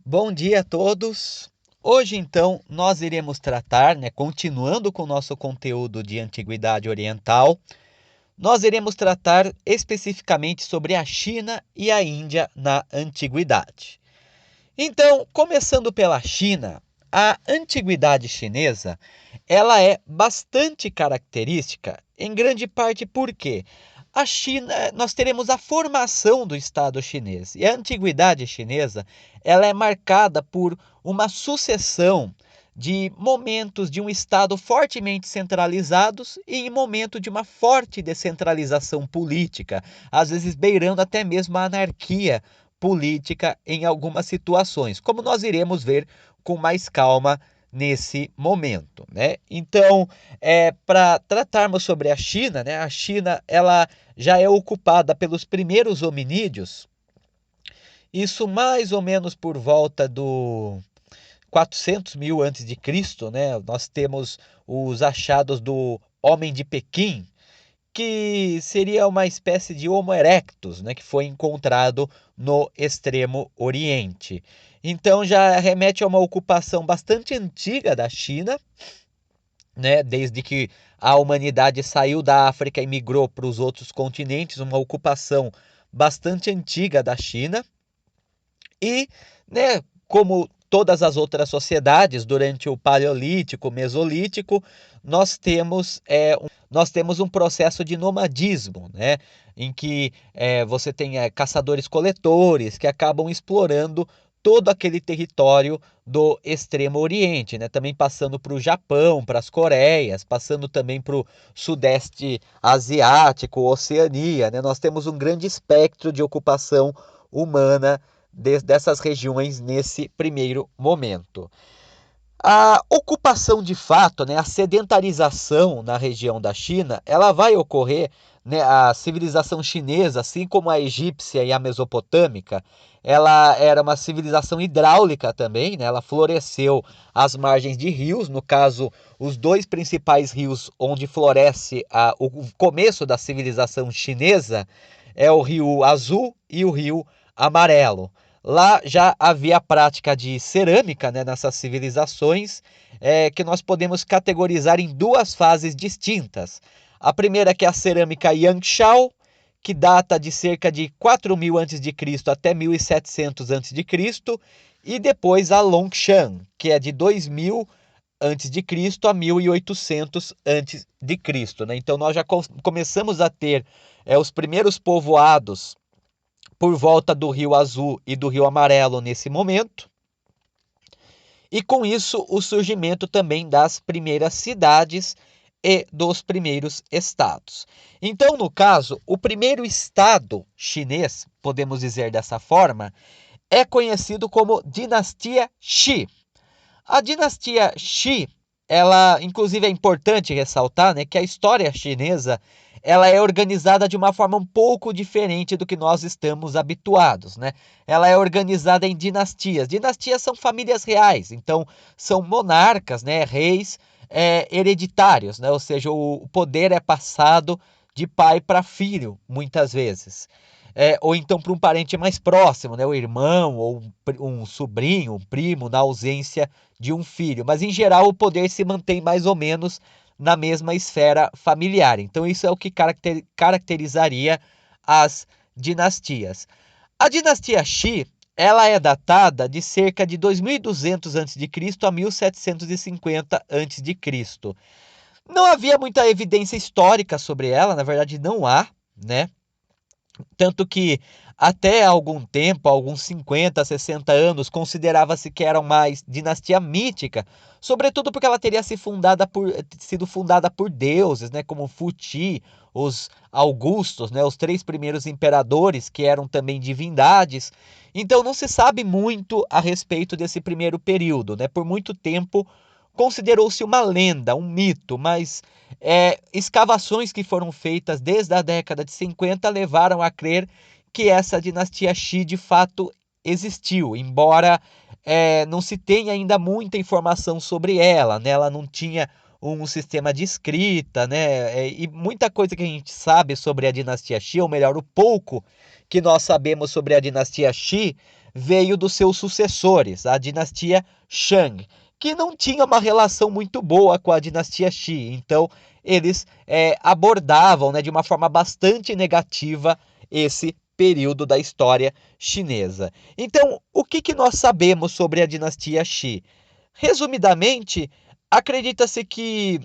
Bom dia a todos. Hoje, então, nós iremos tratar, continuando com o nosso conteúdo de Antiguidade Oriental, nós iremos tratar especificamente sobre a China e a Índia na Antiguidade. Então, começando pela China, a Antiguidade chinesa, ela é bastante característica, em grande parte porque a China, nós teremos a formação do Estado chinês. E a Antiguidade chinesa, ela é marcada por uma sucessão de momentos de um Estado fortemente centralizados e em momento de uma forte descentralização política, às vezes beirando até mesmo a anarquia política em algumas situações, como nós iremos ver com mais calma nesse momento, né? Então, para tratarmos sobre a China, né? A China ela já é ocupada pelos primeiros hominídeos, isso mais ou menos por volta do 400 mil antes de Cristo, né? Nós temos os achados do Homem de Pequim, que seria uma espécie de Homo erectus, né, que foi encontrado no Extremo Oriente. Então já remete a uma ocupação bastante antiga da China, né, desde que a humanidade saiu da África e migrou para os outros continentes, uma ocupação bastante antiga da China. E, né, como todas as outras sociedades durante o Paleolítico, Mesolítico, nós temos um processo de nomadismo, né, em que você tem caçadores-coletores que acabam explorando todo aquele território do Extremo Oriente, né, também passando para o Japão, para as Coreias, passando também para o Sudeste Asiático, Oceania, né, nós temos um grande espectro de ocupação humana dessas regiões nesse primeiro momento. A ocupação de fato, né, a sedentarização na região da China, ela vai ocorrer, né, a civilização chinesa, assim como a egípcia e a mesopotâmica, ela era uma civilização hidráulica também, né, ela floresceu às margens de rios, no caso, os dois principais rios onde floresce o começo da civilização chinesa é o rio Azul e o rio Amarelo. Lá já havia a prática de cerâmica, né, nessas civilizações, que nós podemos categorizar em duas fases distintas. A primeira que é a cerâmica Yangshao, que data de cerca de 4.000 a.C. até 1.700 a.C., e depois a Longshan, que é de 2.000 a.C. a 1.800 a.C., né? Então nós já começamos a ter os primeiros povoados por volta do Rio Azul e do Rio Amarelo nesse momento. E com isso, o surgimento também das primeiras cidades e dos primeiros estados. Então, no caso, o primeiro estado chinês, podemos dizer dessa forma, é conhecido como Dinastia Qi. A dinastia Qi, ela, inclusive é importante ressaltar, né, que a história chinesa ela é organizada de uma forma um pouco diferente do que nós estamos habituados, né? Ela é organizada em dinastias. Dinastias são famílias reais, então são monarcas, né, reis hereditários, né? Ou seja, o poder é passado de pai para filho, muitas vezes. Ou então para um parente mais próximo, né? O irmão ou um sobrinho, um primo, na ausência de um filho. Mas em geral o poder se mantém mais ou menos na mesma esfera familiar. Então isso é o que caracterizaria as dinastias. A dinastia Qi, ela é datada de cerca de 2.200 a.C. a 1.750 a.C. Não havia muita evidência histórica sobre ela, na verdade não há, né? Tanto que até algum tempo, alguns 50, 60 anos, considerava-se que era uma dinastia mítica, sobretudo porque ela teria sido fundada por deuses, né, como Futi, os Augustos, né, os três primeiros imperadores, que eram também divindades. Então não se sabe muito a respeito desse primeiro período, né? Por muito tempo considerou-se uma lenda, um mito, mas escavações que foram feitas desde a década de 50 levaram a crer que essa dinastia Qi de fato existiu, embora não se tenha ainda muita informação sobre ela, né? Ela não tinha um sistema de escrita, né? E muita coisa que a gente sabe sobre a dinastia Qi, ou melhor, o pouco que nós sabemos sobre a dinastia Qi, veio dos seus sucessores, a dinastia Shang, que não tinha uma relação muito boa com a dinastia Qi. Então, eles abordavam, né, de uma forma bastante negativa esse período da história chinesa. Então, o que nós sabemos sobre a dinastia Qi? Resumidamente, acredita-se que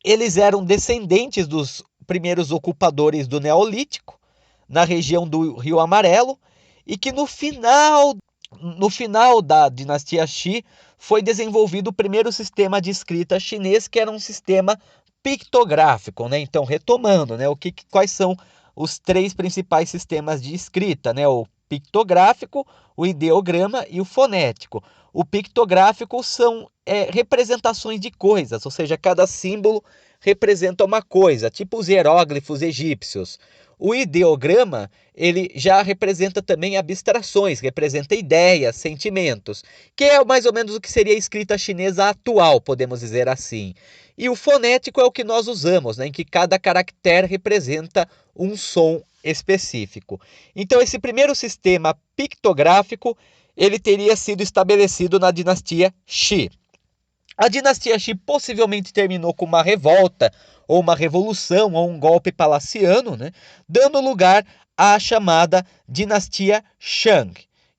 eles eram descendentes dos primeiros ocupadores do Neolítico, na região do Rio Amarelo, e que no final da dinastia Qi foi desenvolvido o primeiro sistema de escrita chinês, que era um sistema pictográfico, né? Então, retomando, né, quais são os três principais sistemas de escrita, né? O pictográfico, o ideograma e o fonético. O pictográfico são representações de coisas, ou seja, cada símbolo representa uma coisa, tipo os hieróglifos egípcios. O ideograma, ele já representa também abstrações, representa ideias, sentimentos, que é mais ou menos o que seria a escrita chinesa atual, podemos dizer assim. E o fonético é o que nós usamos, né, em que cada caractere representa um som específico. Então, esse primeiro sistema pictográfico, ele teria sido estabelecido na dinastia Qi. A dinastia Qi possivelmente terminou com uma revolta, ou uma revolução, ou um golpe palaciano, né, dando lugar à chamada dinastia Shang,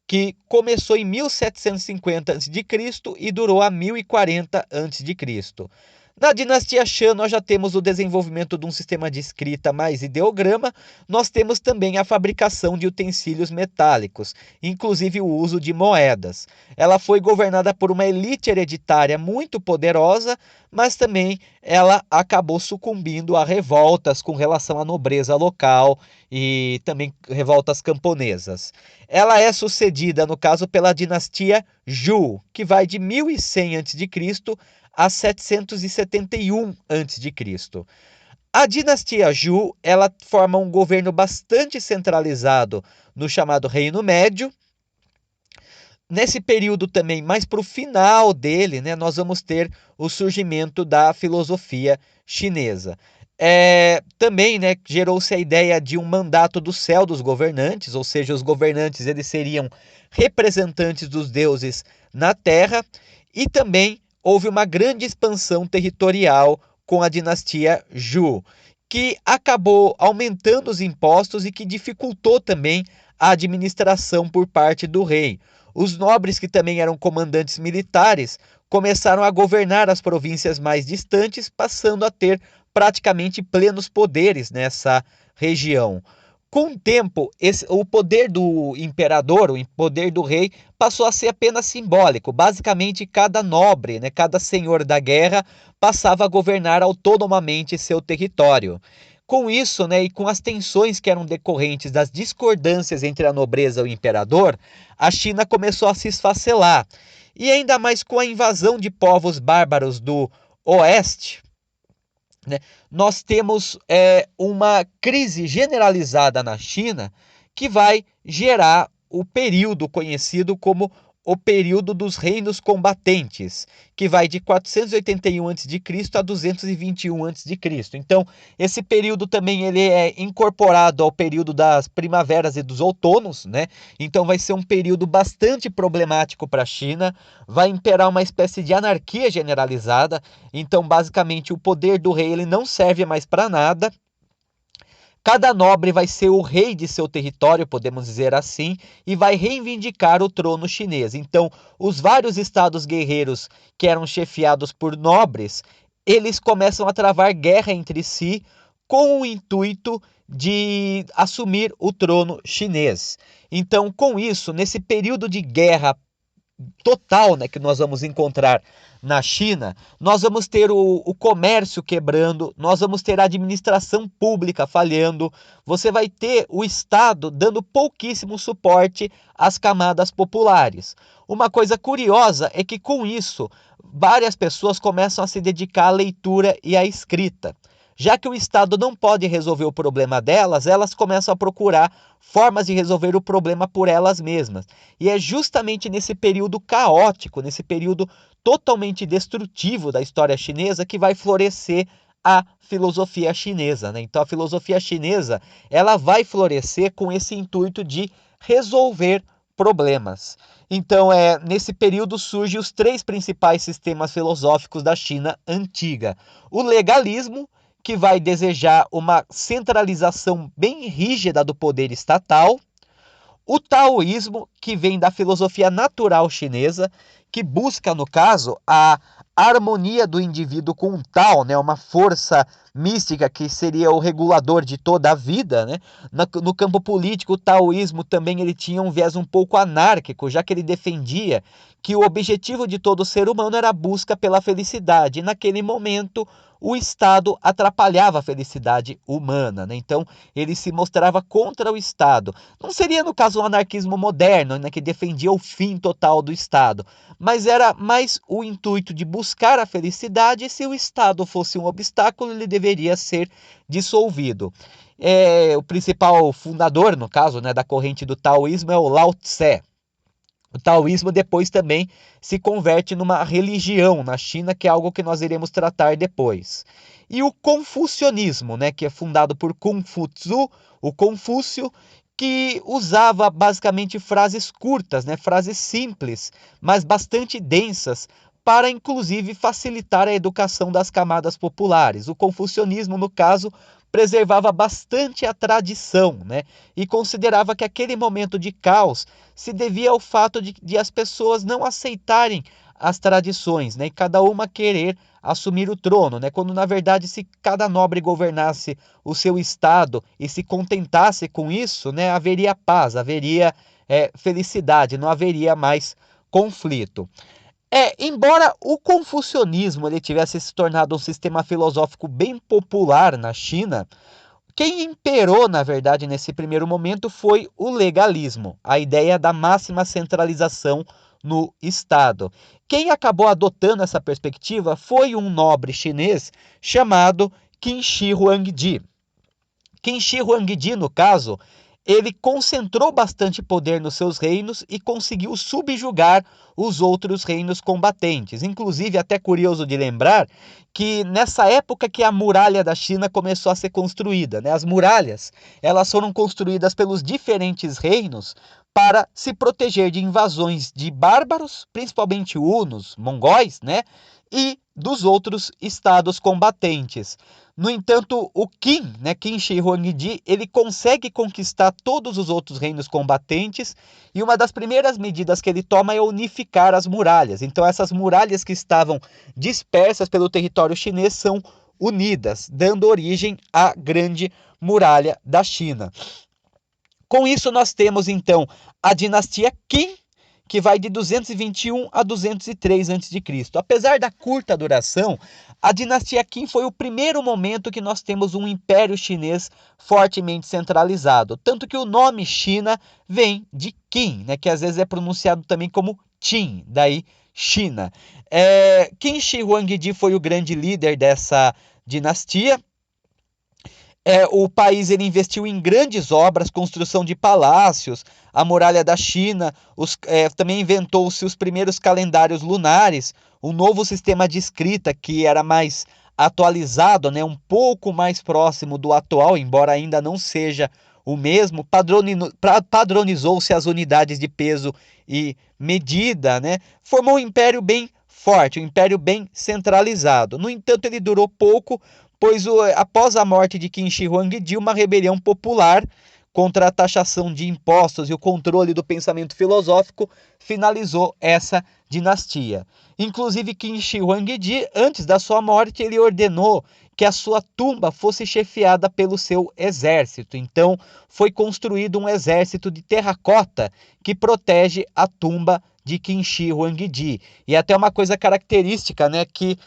que começou em 1750 a.C. e durou a 1040 a.C. Na dinastia Shang, nós já temos o desenvolvimento de um sistema de escrita mais ideograma, nós temos também a fabricação de utensílios metálicos, inclusive o uso de moedas. Ela foi governada por uma elite hereditária muito poderosa, mas também ela acabou sucumbindo a revoltas com relação à nobreza local e também revoltas camponesas. Ela é sucedida, no caso, pela dinastia Zhou, que vai de 1100 a.C. a 771 a.C. A dinastia Zhou, ela forma um governo bastante centralizado no chamado Reino Médio. Nesse período também, mais para o final dele, né, nós vamos ter o surgimento da filosofia chinesa. Também, né, gerou-se a ideia de um mandato do céu dos governantes, ou seja, os governantes eles seriam representantes dos deuses na Terra, e também houve uma grande expansão territorial com a dinastia Zhou, que acabou aumentando os impostos e que dificultou também a administração por parte do rei. Os nobres, que também eram comandantes militares, começaram a governar as províncias mais distantes, passando a ter praticamente plenos poderes nessa região. Com o tempo, o poder do imperador, o poder do rei, passou a ser apenas simbólico. Basicamente, cada nobre, né, cada senhor da guerra, passava a governar autonomamente seu território. Com isso, né, e com as tensões que eram decorrentes das discordâncias entre a nobreza e o imperador, a China começou a se esfacelar. E ainda mais com a invasão de povos bárbaros do oeste, né, nós temos uma crise generalizada na China que vai gerar o período conhecido como o período dos reinos combatentes, que vai de 481 a.C. a 221 a.C. Então, esse período também ele é incorporado ao período das primaveras e dos outonos, né? Então vai ser um período bastante problemático para a China, vai imperar uma espécie de anarquia generalizada. Então, basicamente, o poder do rei ele não serve mais para nada. Cada nobre vai ser o rei de seu território, podemos dizer assim, e vai reivindicar o trono chinês. Então, os vários estados guerreiros que eram chefiados por nobres, eles começam a travar guerra entre si com o intuito de assumir o trono chinês. Então, com isso, nesse período de guerra total, né, que nós vamos encontrar na China, nós vamos ter o comércio quebrando, nós vamos ter a administração pública falhando, você vai ter o Estado dando pouquíssimo suporte às camadas populares. Uma coisa curiosa é que com isso, várias pessoas começam a se dedicar à leitura e à escrita. Já que o Estado não pode resolver o problema delas, elas começam a procurar formas de resolver o problema por elas mesmas. E é justamente nesse período caótico, nesse período totalmente destrutivo da história chinesa que vai florescer a filosofia chinesa, né? Então a filosofia chinesa, ela vai florescer com esse intuito de resolver problemas. Então, nesse período surgem os três principais sistemas filosóficos da China antiga. O legalismo, que vai desejar uma centralização bem rígida do poder estatal. O taoísmo, que vem da filosofia natural chinesa, que busca, no caso, a harmonia do indivíduo com o Tao, né, uma força mística que seria o regulador de toda a vida, né? No campo político, o taoísmo também ele tinha um viés um pouco anárquico, já que ele defendia que o objetivo de todo ser humano era a busca pela felicidade. E naquele momento, o Estado atrapalhava a felicidade humana, né? Então, ele se mostrava contra o Estado. Não seria, no caso, um anarquismo moderno, né, que defendia o fim total do Estado, mas era mais o intuito de buscar a felicidade, e se o Estado fosse um obstáculo, ele deveria ser dissolvido. O principal fundador, no caso, né, da corrente do taoísmo é o Lao Tse. O taoísmo depois também se converte numa religião na China, que é algo que nós iremos tratar depois. E o confucionismo, né, que é fundado por Kung Fu Tzu, o Confúcio, que usava basicamente frases curtas, né, frases simples, mas bastante densas, para inclusive facilitar a educação das camadas populares. O confucionismo, no caso, preservava bastante a tradição, né, e considerava que aquele momento de caos se devia ao fato de as pessoas não aceitarem as tradições, né, e cada uma querer assumir o trono, né, quando na verdade se cada nobre governasse o seu estado e se contentasse com isso, né, haveria paz, haveria felicidade, não haveria mais conflito. Embora o confucionismo ele tivesse se tornado um sistema filosófico bem popular na China, quem imperou, na verdade, nesse primeiro momento foi o legalismo, a ideia da máxima centralização no Estado. Quem acabou adotando essa perspectiva foi um nobre chinês chamado Qin Shi Huangdi. Qin Shi Huangdi, no caso, ele concentrou bastante poder nos seus reinos e conseguiu subjugar os outros reinos combatentes. Inclusive, até curioso de lembrar que nessa época que a muralha da China começou a ser construída, né? As muralhas, elas foram construídas pelos diferentes reinos para se proteger de invasões de bárbaros, principalmente hunos, mongóis, né? E dos outros estados combatentes. No entanto, o Qin, né, Qin Shi Huangdi, ele consegue conquistar todos os outros reinos combatentes e uma das primeiras medidas que ele toma é unificar as muralhas. Então, essas muralhas que estavam dispersas pelo território chinês são unidas, dando origem à Grande Muralha da China. Com isso, nós temos então a dinastia Qin, que vai de 221 a 203 a.C. Apesar da curta duração, a dinastia Qin foi o primeiro momento que nós temos um império chinês fortemente centralizado. Tanto que o nome China vem de Qin, né, que às vezes é pronunciado também como Qin, daí China. Qin Shi Huangdi foi o grande líder dessa dinastia. O país ele investiu em grandes obras, construção de palácios, a muralha da China, também inventou-se os primeiros calendários lunares, um novo sistema de escrita que era mais atualizado, né, um pouco mais próximo do atual, embora ainda não seja o mesmo, padronizou-se as unidades de peso e medida, né, formou um império bem forte, um império bem centralizado. No entanto, ele durou pouco, pois após a morte de Qin Shi Huangdi, uma rebelião popular contra a taxação de impostos e o controle do pensamento filosófico finalizou essa dinastia. Inclusive, Qin Shi Huangdi, antes da sua morte, ele ordenou que a sua tumba fosse chefiada pelo seu exército. Então, foi construído um exército de terracota que protege a tumba de Qin Shi Huangdi. E até uma coisa característica, né, que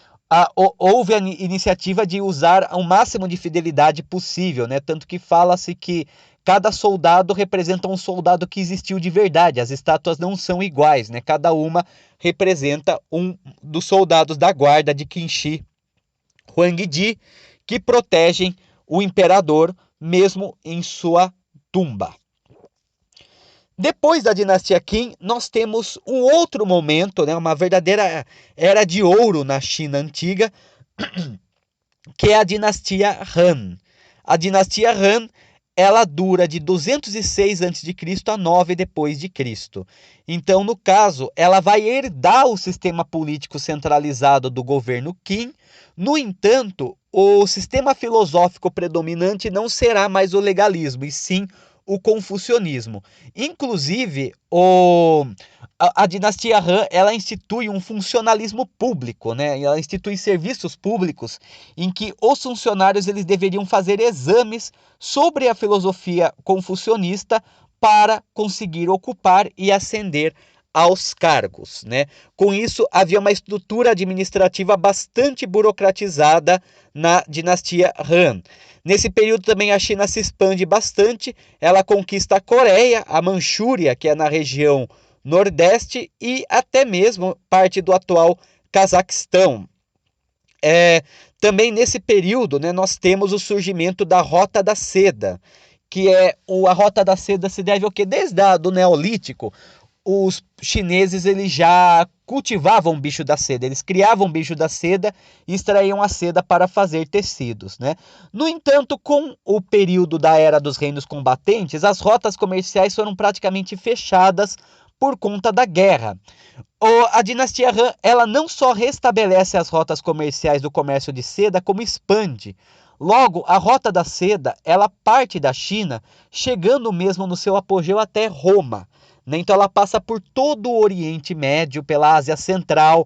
houve a iniciativa de usar o máximo de fidelidade possível, né? Tanto que fala-se que cada soldado representa um soldado que existiu de verdade. As estátuas não são iguais, né? Cada uma representa um dos soldados da guarda de Qin Shi Huangdi, que protegem o imperador mesmo em sua tumba. Depois da dinastia Qin, nós temos um outro momento, né, uma verdadeira era de ouro na China antiga, que é a dinastia Han. A dinastia Han, ela dura de 206 a.C. a 9 depois de Cristo. Então, no caso, ela vai herdar o sistema político centralizado do governo Qin. No entanto, o sistema filosófico predominante não será mais o legalismo, e sim o confucionismo. Inclusive, a dinastia Han, ela institui um funcionalismo público, né? Ela institui serviços públicos em que os funcionários eles deveriam fazer exames sobre a filosofia confucionista para conseguir ocupar e ascender aos cargos, né? Com isso, havia uma estrutura administrativa bastante burocratizada na dinastia Han. Nesse período também a China se expande bastante, ela conquista a Coreia, a Manchúria, que é na região nordeste, e até mesmo parte do atual Cazaquistão. Também nesse período, né, nós temos o surgimento da Rota da Seda, que a Rota da Seda se deve ao quê? Desde o Neolítico, os chineses eles já cultivavam bicho da seda, eles criavam bicho da seda e extraíam a seda para fazer tecidos, né? No entanto, com o período da Era dos Reinos Combatentes, as rotas comerciais foram praticamente fechadas por conta da guerra. A dinastia Han, ela não só restabelece as rotas comerciais do comércio de seda, como expande. Logo, a Rota da Seda, ela parte da China, chegando mesmo no seu apogeu até Roma. Então ela passa por todo o Oriente Médio, pela Ásia Central.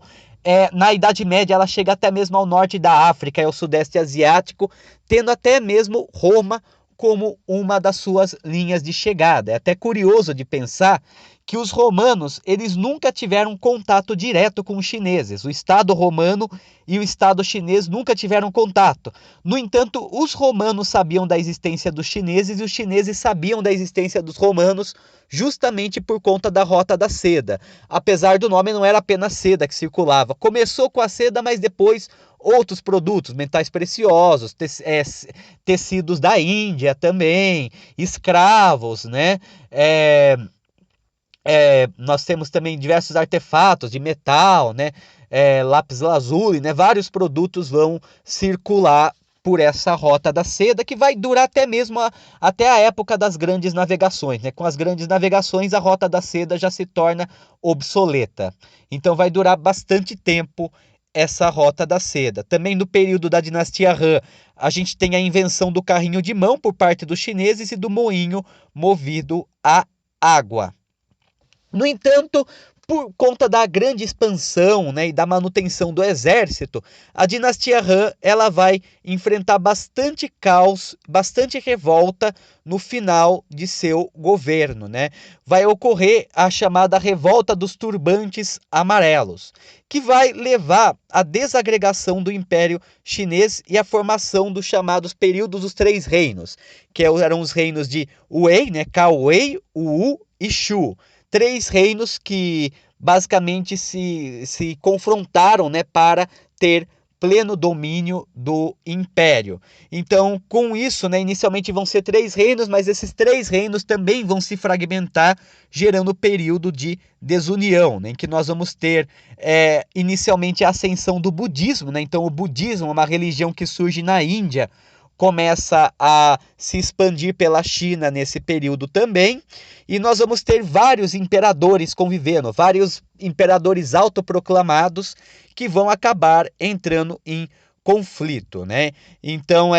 Na Idade Média ela chega até mesmo ao norte da África e ao Sudeste Asiático, tendo até mesmo Roma como uma das suas linhas de chegada. É até curioso de pensar que os romanos eles nunca tiveram contato direto com os chineses. O Estado romano e o Estado chinês nunca tiveram contato. No entanto, os romanos sabiam da existência dos chineses e os chineses sabiam da existência dos romanos justamente por conta da Rota da Seda. Apesar do nome, não era apenas seda que circulava. Começou com a seda, mas depois outros produtos, metais preciosos, tecidos da Índia também, escravos, né? Nós temos também diversos artefatos de metal, né? Lápis lazuli, né? Vários produtos vão circular por essa Rota da Seda, que vai durar até mesmo até a época das grandes navegações, né? Com as grandes navegações, a Rota da Seda já se torna obsoleta. Então vai durar bastante tempo essa Rota da Seda. Também no período da dinastia Han, a gente tem a invenção do carrinho de mão por parte dos chineses e do moinho movido a água. No entanto, por conta da grande expansão, né, e da manutenção do exército, a dinastia Han ela vai enfrentar bastante caos, bastante revolta no final de seu governo, né? Vai ocorrer a chamada Revolta dos Turbantes Amarelos, que vai levar à desagregação do Império Chinês e à formação dos chamados períodos dos Três Reinos, que eram os reinos de Wei, né, Cao Wei, Wu e Shu. Três reinos que basicamente se confrontaram, né, para ter pleno domínio do império. Então, com isso, né, inicialmente vão ser três reinos, mas esses três reinos também vão se fragmentar, gerando período de desunião, né, em que nós vamos ter inicialmente a ascensão do budismo, né? Então, o budismo é uma religião que surge na Índia, começa a se expandir pela China nesse período também, e nós vamos ter vários imperadores convivendo, vários imperadores autoproclamados que vão acabar entrando em conflito, né? Então,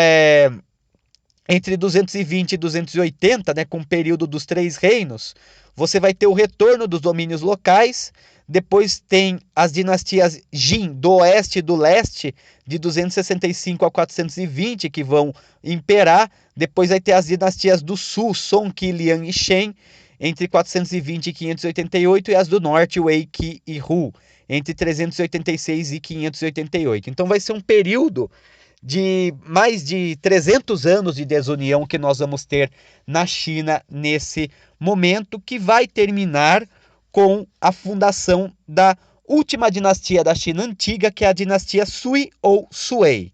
entre 220 e 280, né, com o período dos Três Reinos, você vai ter o retorno dos domínios locais. Depois tem as dinastias Jin do oeste e do leste, de 265 a 420, que vão imperar. Depois vai ter as dinastias do sul, Song, Qi, Liang e Shen, entre 420 e 588, e as do norte, Wei, Qi e Hu, entre 386 e 588. Então vai ser um período de mais de 300 anos de desunião que nós vamos ter na China nesse momento, que vai terminar com a fundação da última dinastia da China antiga, que é a dinastia Sui ou Sui,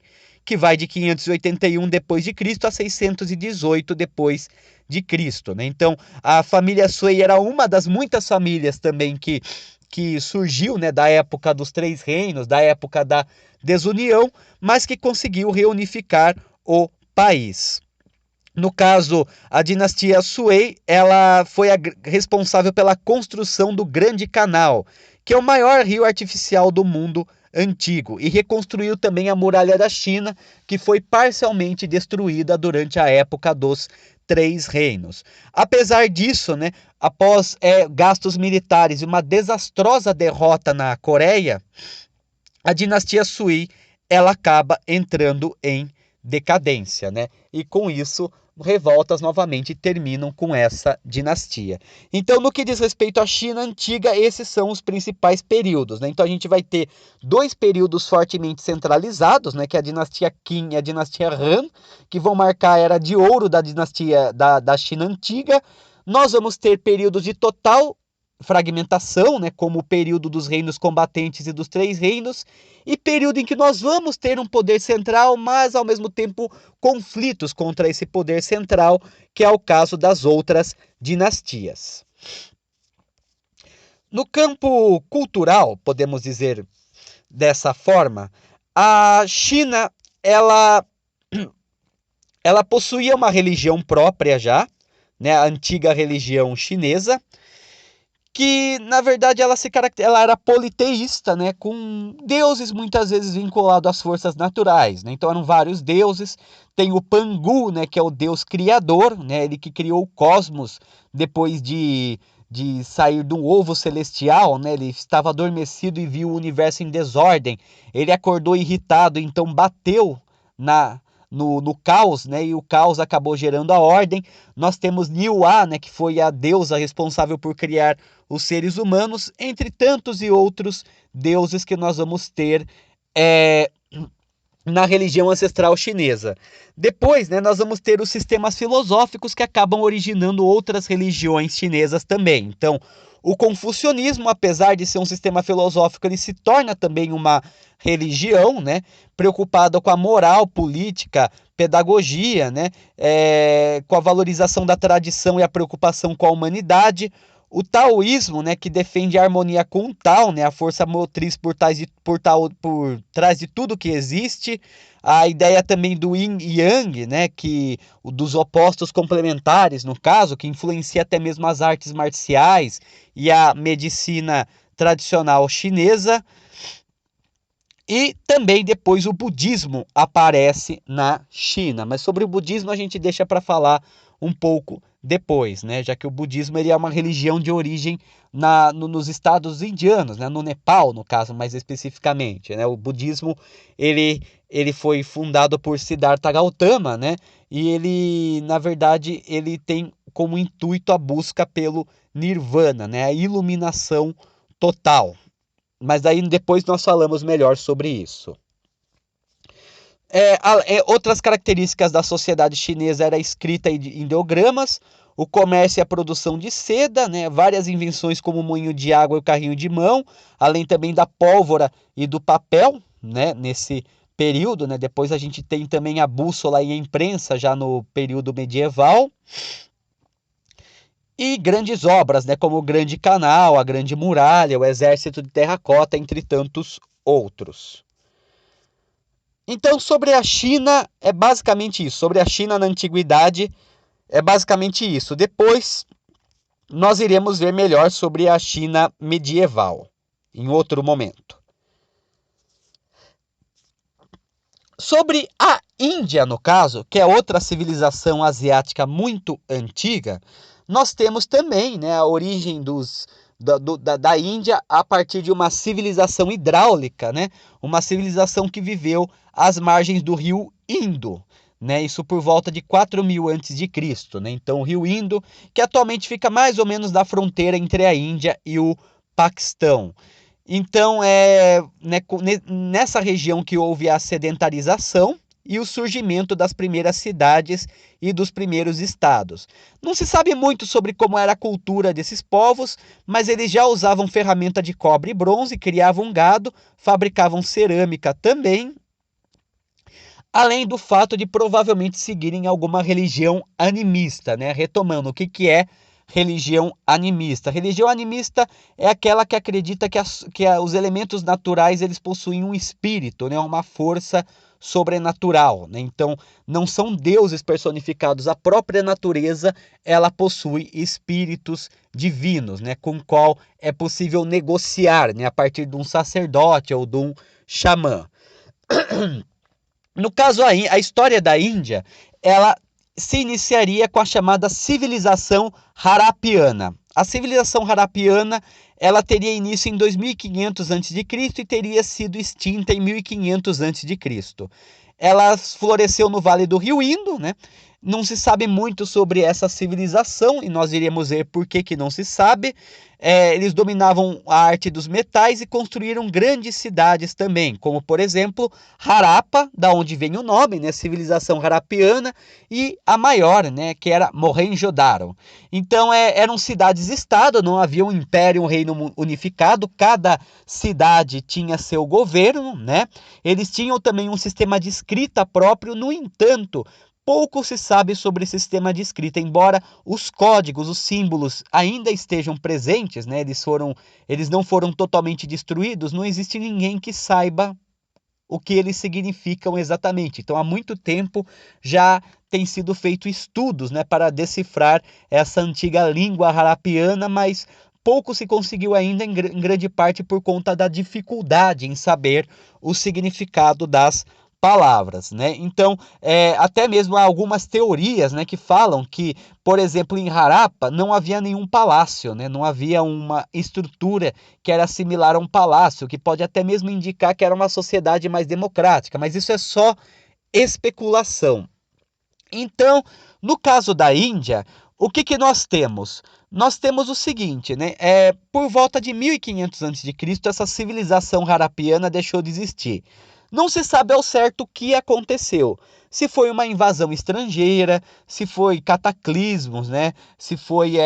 que vai de 581 depois de Cristo a 618 depois de Cristo, né? Então, a família Sui era uma das muitas famílias também que surgiu, né, da época dos Três Reinos, da época da desunião, mas que conseguiu reunificar o país. No caso, a dinastia Sui, ela foi responsável pela construção do Grande Canal, que é o maior rio artificial do mundo antigo, e reconstruiu também a Muralha da China, que foi parcialmente destruída durante a época dos Três Reinos. Apesar disso, né, após gastos militares e uma desastrosa derrota na Coreia, a dinastia Sui ela acaba entrando em decadência, né? E com isso, revoltas novamente terminam com essa dinastia. Então, no que diz respeito à China antiga, esses são os principais períodos, né? Então, a gente vai ter dois períodos fortemente centralizados, né? Que é a dinastia Qin e a dinastia Han, que vão marcar a era de ouro da dinastia da China antiga. Nós vamos ter períodos de total fragmentação, né, como o período dos reinos combatentes e dos Três Reinos, e período em que nós vamos ter um poder central, mas ao mesmo tempo conflitos contra esse poder central, que é o caso das outras dinastias. No campo cultural, podemos dizer dessa forma, a China ela possuía uma religião própria já, né, a antiga religião chinesa, que na verdade ela era politeísta, né, com deuses muitas vezes vinculados às forças naturais, né? Então eram vários deuses. Tem o Pangu, né, que é o deus criador, né, ele que criou o cosmos depois de sair do ovo celestial, né? Ele estava adormecido e viu o universo em desordem. Ele acordou irritado, então bateu no caos, né? E o caos acabou gerando a ordem. Nós temos Niwa, né, que foi a deusa responsável por criar os seres humanos, entre tantos e outros deuses que nós vamos ter na religião ancestral chinesa. Depois, né, nós vamos ter os sistemas filosóficos que acabam originando outras religiões chinesas também. Então, o confucionismo, apesar de ser um sistema filosófico, ele se torna também uma religião, né, preocupada com a moral, política, pedagogia, né, com a valorização da tradição e a preocupação com a humanidade. O taoísmo, né, que defende a harmonia com o Tao, né, a força motriz por trás de tudo que existe. A ideia também do Yin e Yang, né, dos opostos complementares, no caso, que influencia até mesmo as artes marciais e a medicina tradicional chinesa. E também depois o budismo aparece na China. Mas sobre o budismo a gente deixa para falar um pouco depois, né? Já que o budismo ele é uma religião de origem nos estados indianos, né? No Nepal, no caso, mais especificamente, né? O budismo ele foi fundado por Siddhartha Gautama, né? E ele, na verdade, ele tem como intuito a busca pelo nirvana, né? A iluminação total. Mas daí depois nós falamos melhor sobre isso. Outras características da sociedade chinesa era a escrita em ideogramas, o comércio e a produção de seda, né? Várias invenções como o moinho de água e o carrinho de mão, além também da pólvora e do papel, né? Nesse período, né? Depois a gente tem também a bússola e a imprensa já no período medieval. E grandes obras, né? Como o Grande Canal, a Grande Muralha, o Exército de Terracota, entre tantos outros. Então, sobre a China, é basicamente isso. Sobre a China na Antiguidade, é basicamente isso. Depois, nós iremos ver melhor sobre a China medieval, em outro momento. Sobre a Índia, no caso, que é outra civilização asiática muito antiga, nós temos também, né, a origem da Índia a partir de uma civilização hidráulica, né? Uma civilização que viveu às margens do rio Indo, né? Isso por volta de 4.000 a.C., né? Então o rio Indo, que atualmente fica mais ou menos na fronteira entre a Índia e o Paquistão. Então nessa região que houve a sedentarização e o surgimento das primeiras cidades e dos primeiros estados. Não se sabe muito sobre como era a cultura desses povos, mas eles já usavam ferramenta de cobre e bronze, criavam gado, fabricavam cerâmica também. além do fato de provavelmente seguirem alguma religião animista, né? Retomando, o que que é religião animista? Religião animista é aquela que acredita os elementos naturais eles possuem um espírito, né? Uma força sobrenatural, né? Então, não são deuses personificados, a própria natureza, ela possui espíritos divinos, né? Com o qual é possível negociar, né? A partir de um sacerdote ou de um xamã. No caso, a história da Índia, ela se iniciaria com a chamada civilização Harapiana. A civilização Harapiana, ela teria início em 2500 a.C. e teria sido extinta em 1500 a.C. Ela floresceu no Vale do Rio Indo, né? Não se sabe muito sobre essa civilização e nós iremos ver por que que não se sabe. Eles dominavam a arte dos metais e construíram grandes cidades também, como por exemplo Harappa, da onde vem o nome, né, civilização harapiana, e a maior, né, que era Mohenjo-Daro. Então eram cidades-estado, não havia um império, um reino unificado, cada cidade tinha seu governo, né? Eles tinham também um sistema de escrita próprio, no entanto, pouco se sabe sobre esse sistema de escrita, embora os códigos, os símbolos ainda estejam presentes, né? Eles não foram totalmente destruídos, não existe ninguém que saiba o que eles significam exatamente. Então, há muito tempo já tem sido feito estudos, né, para decifrar essa antiga língua harapiana, mas pouco se conseguiu ainda, em grande parte por conta da dificuldade em saber o significado das palavras, né? Então, até mesmo há algumas teorias, né, que falam que, por exemplo, em Harappa não havia nenhum palácio, né? Não havia uma estrutura que era similar a um palácio, que pode até mesmo indicar que era uma sociedade mais democrática, mas isso é só especulação. Então, no caso da Índia, o que que nós temos? Nós temos o seguinte, né? Por volta de 1500 a.C., essa civilização harapiana deixou de existir. Não se sabe ao certo o que aconteceu. Se foi uma invasão estrangeira, se foi cataclismos, né? Se foi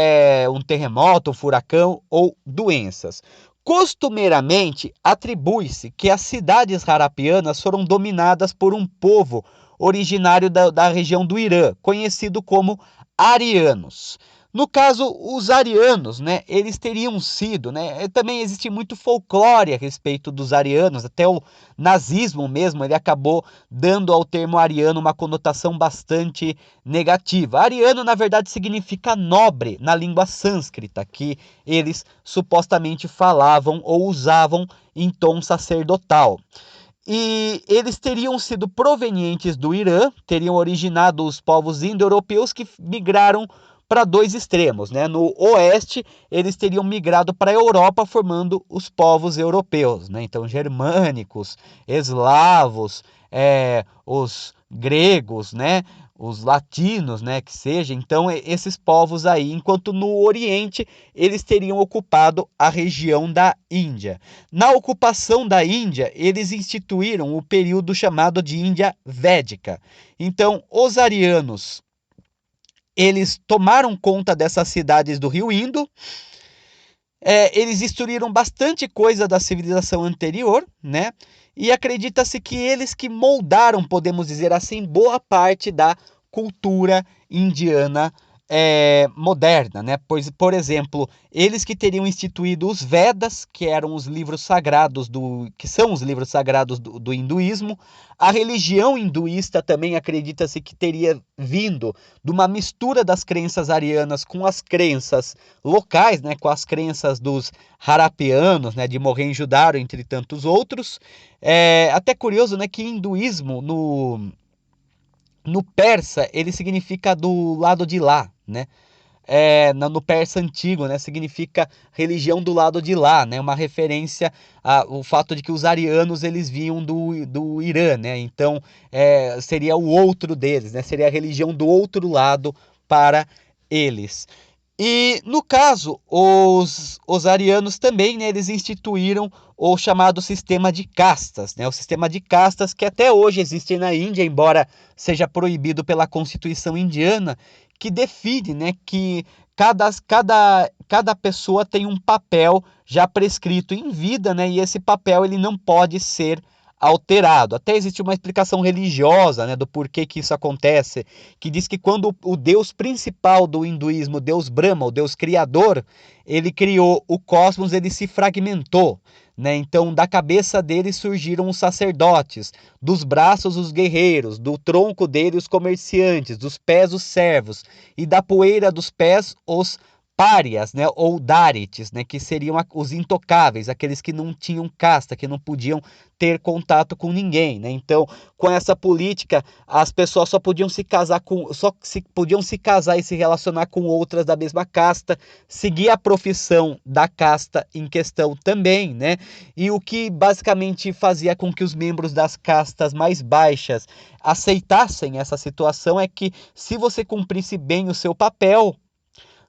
um terremoto, um furacão ou doenças. Costumeiramente, atribui-se que as cidades harapianas foram dominadas por um povo originário da região do Irã, conhecido como arianos. No caso, os arianos, né, eles teriam sido, né, também existe muito folclore a respeito dos arianos, até o nazismo mesmo, ele acabou dando ao termo ariano uma conotação bastante negativa. Ariano, na verdade, significa nobre na língua sânscrita, que eles supostamente falavam ou usavam em tom sacerdotal. E eles teriam sido provenientes do Irã, teriam originado os povos indo-europeus que migraram para dois extremos, né? No oeste, eles teriam migrado para a Europa, formando os povos europeus, né? Então, germânicos, eslavos, os gregos, né? Os latinos, né? Que seja. Então, esses povos aí, enquanto no Oriente, eles teriam ocupado a região da Índia. Na ocupação da Índia, eles instituíram o período chamado de Índia Védica. Então, os arianos, eles tomaram conta dessas cidades do rio Indo, eles destruíram bastante coisa da civilização anterior, né? E acredita-se que eles que moldaram, podemos dizer assim, boa parte da cultura indiana moderna, né? Pois, por exemplo, eles que teriam instituído os Vedas, que eram os livros sagrados que são os livros sagrados do hinduísmo. A religião hinduísta também acredita-se que teria vindo de uma mistura das crenças arianas com as crenças locais, né? Com as crenças dos harapianos, né? De Mohenjo-Daro, entre tantos outros. Até curioso, né? Que hinduísmo no persa, ele significa do lado de lá, né? No persa antigo, né? Significa religião do lado de lá, né? Uma referência ao fato de que os arianos, eles vinham do Irã, né? Então, seria o outro deles, né? Seria a religião do outro lado para eles. E, no caso, os arianos também, né, eles instituíram o chamado sistema de castas, né, o sistema de castas que até hoje existe na Índia, embora seja proibido pela Constituição indiana, que define, né, que cada pessoa tem um papel já prescrito em vida, né, e esse papel ele não pode ser alterado. Até existe uma explicação religiosa, né, do porquê que isso acontece, que diz que quando o deus principal do hinduísmo, o deus Brahma, o deus criador, ele criou o cosmos, ele se fragmentou. Né? Então, da cabeça dele surgiram os sacerdotes, dos braços os guerreiros, do tronco dele os comerciantes, dos pés os servos, e da poeira dos pés os párias, né, ou dárites, né, que seriam os intocáveis, aqueles que não tinham casta, que não podiam ter contato com ninguém, né? Então, com essa política, as pessoas só podiam se casar e se relacionar com outras da mesma casta, seguir a profissão da casta em questão também, né? E o que basicamente fazia com que os membros das castas mais baixas aceitassem essa situação é que, se você cumprisse bem o seu papel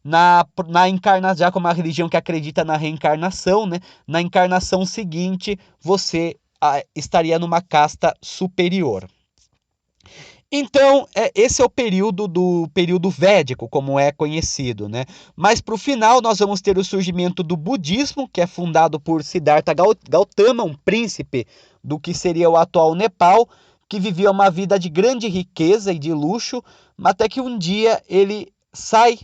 na encarnação, já como uma religião que acredita na reencarnação, né? Na encarnação seguinte, você estaria numa casta superior. Então, esse é o período védico, como é conhecido, né? Mas para o final nós vamos ter o surgimento do budismo, que é fundado por Siddhartha Gautama, um príncipe do que seria o atual Nepal, que vivia uma vida de grande riqueza e de luxo, até que um dia ele sai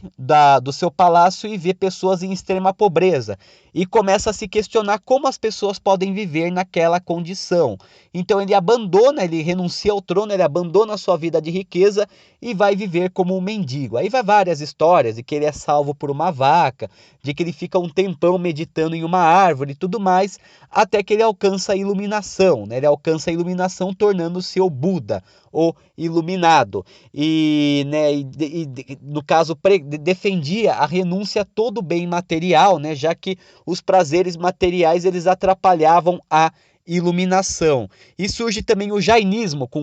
do seu palácio e vê pessoas em extrema pobreza e começa a se questionar como as pessoas podem viver naquela condição. Então ele renuncia ao trono, ele abandona a sua vida de riqueza e vai viver como um mendigo. Aí vai várias histórias de que ele é salvo por uma vaca, de que ele fica um tempão meditando em uma árvore e tudo mais, até que ele alcança a iluminação, né? Ele alcança a iluminação tornando-se o Buda, o iluminado. No caso, defendia a renúncia a todo bem material, né? Já que os prazeres materiais eles atrapalhavam a iluminação. E surge também o jainismo com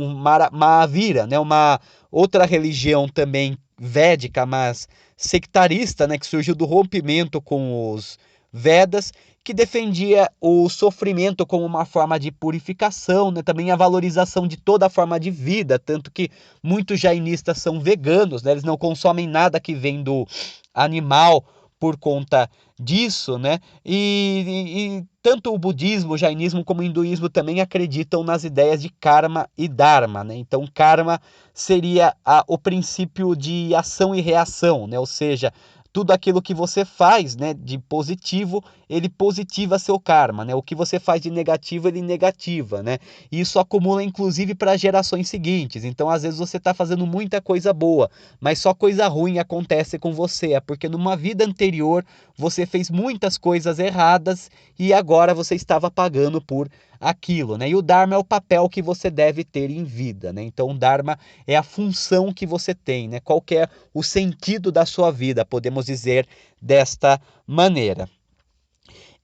Mahavira, né? Uma outra religião também védica, mas sectarista, né? Que surgiu do rompimento com os Vedas, que defendia o sofrimento como uma forma de purificação, né? Também a valorização de toda a forma de vida, tanto que muitos jainistas são veganos, né? Eles não consomem nada que vem do animal por conta disso, né? E tanto o budismo, o jainismo como o hinduísmo também acreditam nas ideias de karma e dharma, né? Então, karma seria o princípio de ação e reação, né? Ou seja, tudo aquilo que você faz, né, de positivo, ele positiva seu karma, né? O que você faz de negativo, ele negativa, né? E isso acumula inclusive para gerações seguintes. Então, às vezes você está fazendo muita coisa boa, mas só coisa ruim acontece com você, é porque numa vida anterior você fez muitas coisas erradas e agora você estava pagando por aquilo, né? E o Dharma é o papel que você deve ter em vida, né? Então, o Dharma é a função que você tem, né? Qual que é o sentido da sua vida, podemos dizer desta maneira.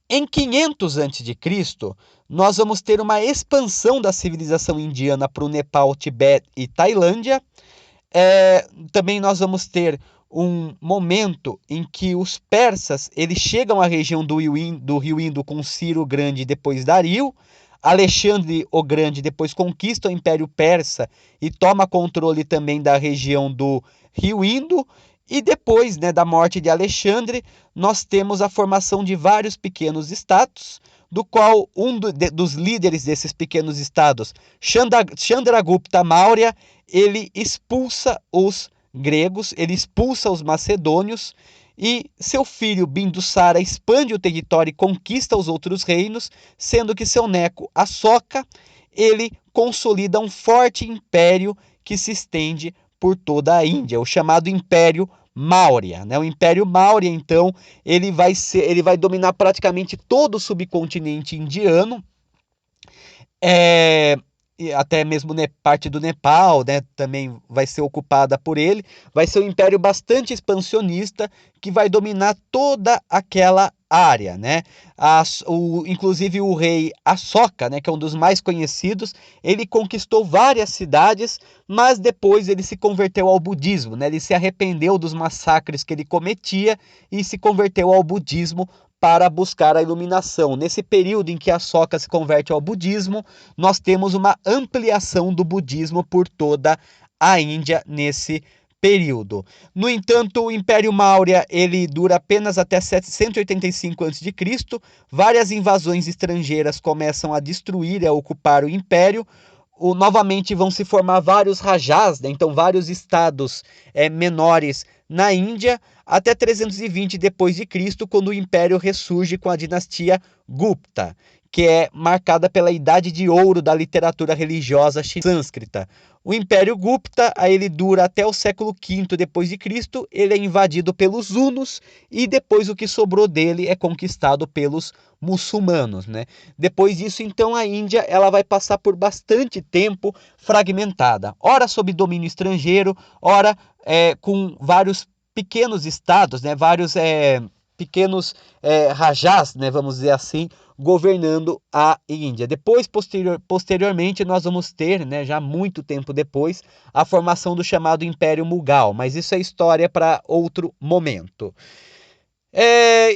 Em 500 a.C., nós vamos ter uma expansão da civilização indiana para o Nepal, Tibete e Tailândia. Também nós vamos ter um momento em que os persas eles chegam à região do Rio Indo com Ciro Grande e depois Dario. Alexandre o Grande depois conquista o Império Persa e toma controle também da região do Rio Indo. E depois, né, da morte de Alexandre, nós temos a formação de vários pequenos estados, do qual dos líderes desses pequenos estados, Chandragupta Maurya, ele expulsa os gregos, ele expulsa os macedônios, e seu filho Bindusara expande o território e conquista os outros reinos, sendo que seu neto Asoka, ele consolida um forte império que se estende por toda a Índia, o chamado Império Maurya, né? O Império Maurya, então, ele vai dominar praticamente todo o subcontinente indiano, e até mesmo parte do Nepal, né, também vai ser ocupada por ele. Vai ser um império bastante expansionista que vai dominar toda aquela área, né? Inclusive o rei Asoka, né, que é um dos mais conhecidos, ele conquistou várias cidades, mas depois ele se converteu ao budismo, né? Ele se arrependeu dos massacres que ele cometia e se converteu ao budismo para buscar a iluminação. Nesse período em que Asoka se converte ao budismo, nós temos uma ampliação do budismo por toda a Índia nesse período. No entanto, o Império Maurya ele dura apenas até 785 a.C. Várias invasões estrangeiras começam a destruir e a ocupar o Império. Novamente vão se formar vários rajas, né? Então vários estados menores na Índia, até 320 depois de Cristo, quando o Império ressurge com a dinastia Gupta, que é marcada pela idade de ouro da literatura religiosa sânscrita. O Império Gupta, ele dura até o século V depois de Cristo, ele é invadido pelos hunos e depois o que sobrou dele é conquistado pelos muçulmanos, né? Depois disso, então, a Índia ela vai passar por bastante tempo fragmentada, ora sob domínio estrangeiro, ora com vários pequenos estados, né? Vários pequenos rajás, né? Vamos dizer assim, governando a Índia. Depois, posteriormente, nós vamos ter, né, já muito tempo depois, a formação do chamado Império Mughal, mas isso é história para outro momento.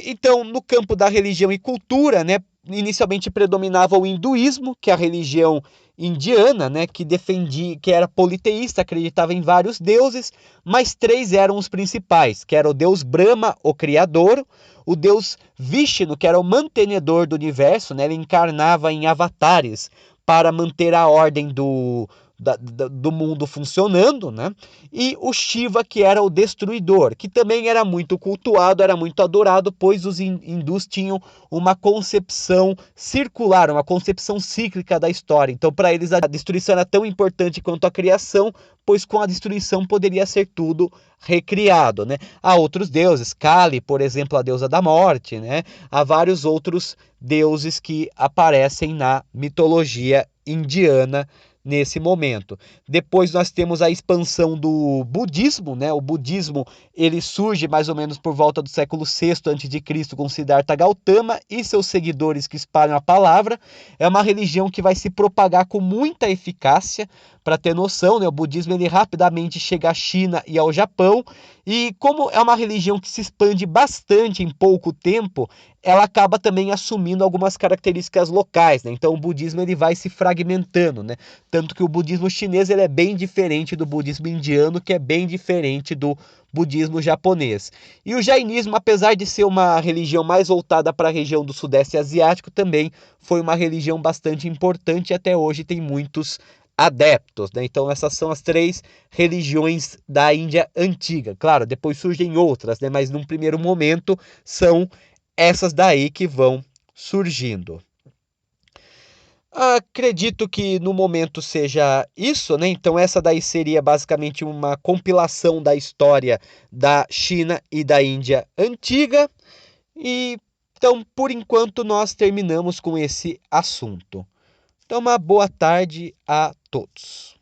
Então, no campo da religião e cultura, né, inicialmente predominava o hinduísmo, que é a religião indiana, né, que defendia, que era politeísta, acreditava em vários deuses, mas três eram os principais, que era o deus Brahma, o criador, o deus Vishnu, que era o mantenedor do universo, né, ele encarnava em avatares para manter a ordem do mundo funcionando, né? E o Shiva, que era o destruidor, que também era muito cultuado, era muito adorado, pois os hindus tinham uma concepção circular, uma concepção cíclica da história. Então, para eles, a destruição era tão importante quanto a criação, pois com a destruição poderia ser tudo recriado, né? Há outros deuses, Kali, por exemplo, a deusa da morte, né? Há vários outros deuses que aparecem na mitologia indiana nesse momento. Depois nós temos a expansão do budismo, né? O budismo ele surge mais ou menos por volta do século VI a.C. com Siddhartha Gautama e seus seguidores que espalham a palavra. É uma religião que vai se propagar com muita eficácia. Para ter noção, né, o budismo ele rapidamente chega à China e ao Japão, e como é uma religião que se expande bastante em pouco tempo, ela acaba também assumindo algumas características locais, né? Então o budismo ele vai se fragmentando, né? Tanto que o budismo chinês ele é bem diferente do budismo indiano, que é bem diferente do budismo japonês. E o jainismo, apesar de ser uma religião mais voltada para a região do Sudeste Asiático, também foi uma religião bastante importante e até hoje tem muitos adeptos, né? Então essas são as três religiões da Índia antiga. Claro, depois surgem outras, né? Mas num primeiro momento são essas daí que vão surgindo. Acredito que no momento seja isso, né? Então essa daí seria basicamente uma compilação da história da China e da Índia antiga. E então, por enquanto, nós terminamos com esse assunto. Então, uma boa tarde a todos.